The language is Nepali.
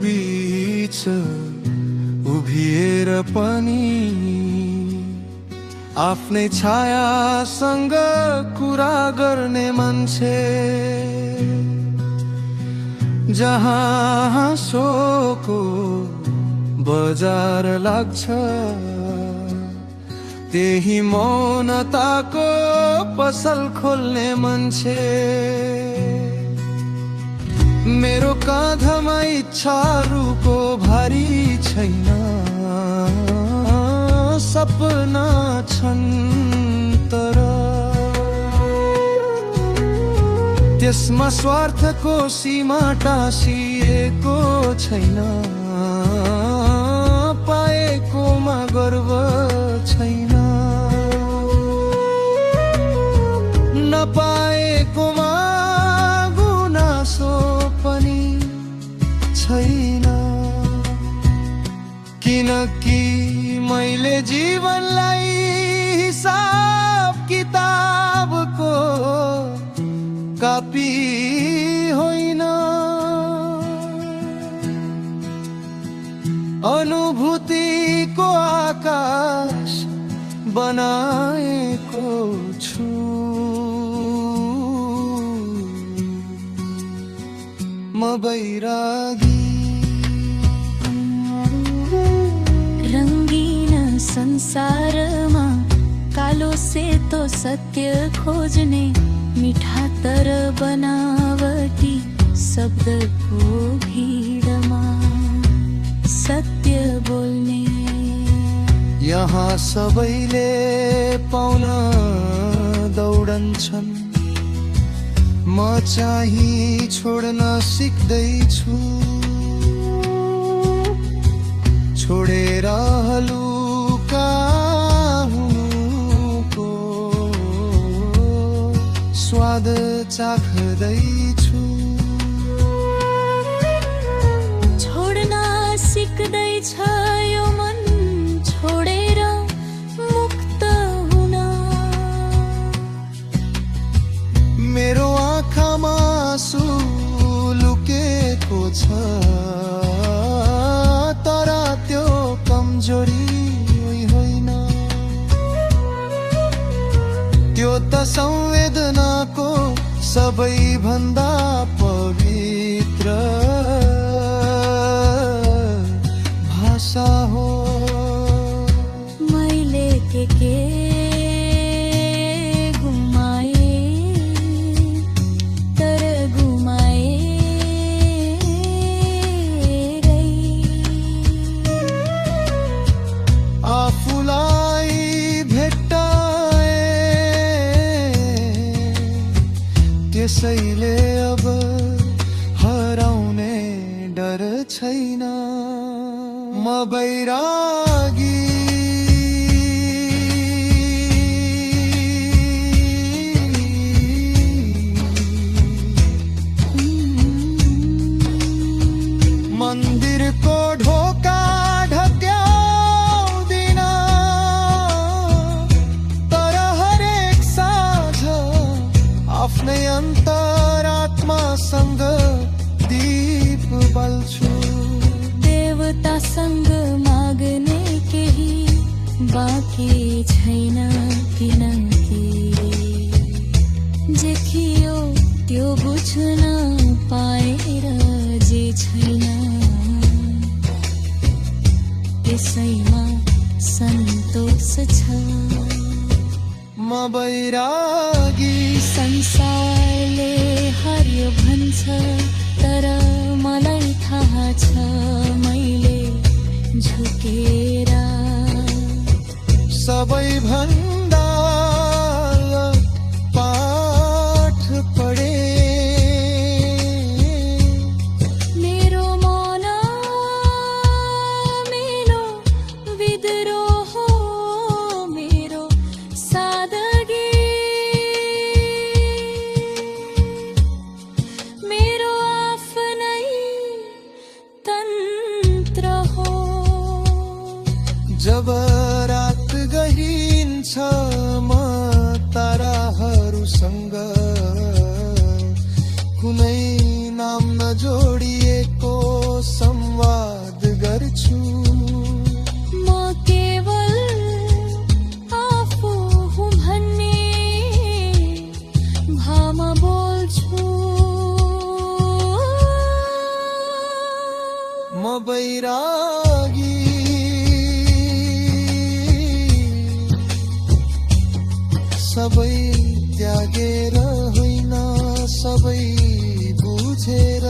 बीच उभिएर पनि आफ्नै छायासँग कुरा गर्ने मान्छे, जहाँ हाँसोको बजार लाग्छ त्यही मौनताको पसल खोल्ने मान्छे। मेरो काँधमा इच्छाहरूको भारी छैन, सपना छन् तर त्यसमा स्वार्थको सीमा टाँसिएको छैन, पाएकोमा गर्व छैन, नपाएकोमा गुनासो पनि छैन। किनकि मैले जीवनलाई हिसाब किताबको कापी होइन, अनुभूतिको आकाश बनाएको छु। म बैरागी। रंगीन संसारमा कालो सेतो सत्य खोज्ने, मिठा तर बनावटी शब्दको भीडमा सत्य बोल्ने। यहाँ सबैले पाउन दौडन्छन्, म चाहिँ छोड्न सिक्दैछु। छोडेर हलुका हुनुको स्वाद चाख्दैछु। छोड्न सिक्दैछ यो मन छोडेर मुक्त हुन। मेरो आँखामा आँसु लुकेको छ, तर त्यो कमजोरी होइन, त्यो त संवेदनाको सबैभन्दा पवित्र भाषा हो। मैले के गुमाए, तर गुमाए आफूलाई भेट्टाए, त्यसैले अब हराउने डर छैन। म बैरागी। मन्दिरको ढोका ढक्याउँदिन, तर हरेक साँझ आफ्नै अन्तरात्मासँग दीप बाल्छु। देवतासँग माग्ने केही बाँकी छैन, किनकि जे थियो त्यो बुझ्न पाएर जे छैन त्यसैमा सन्तोष छ। म बैरागी। संसारले हरियो भन्छ, तर मलाई थाहा छ मैले झुकेर सबैभन्दा पाठ पढे। मेरो मन मेरो विद्रोह, मेरो सादगी, मेरो आफ्नै तन्त्र हो। जब रात गहिन्छ म ताराहरूसँग कुनै नाम नजोडिएको म बैरागी सबै त्यागेर होइन सबै बुझेर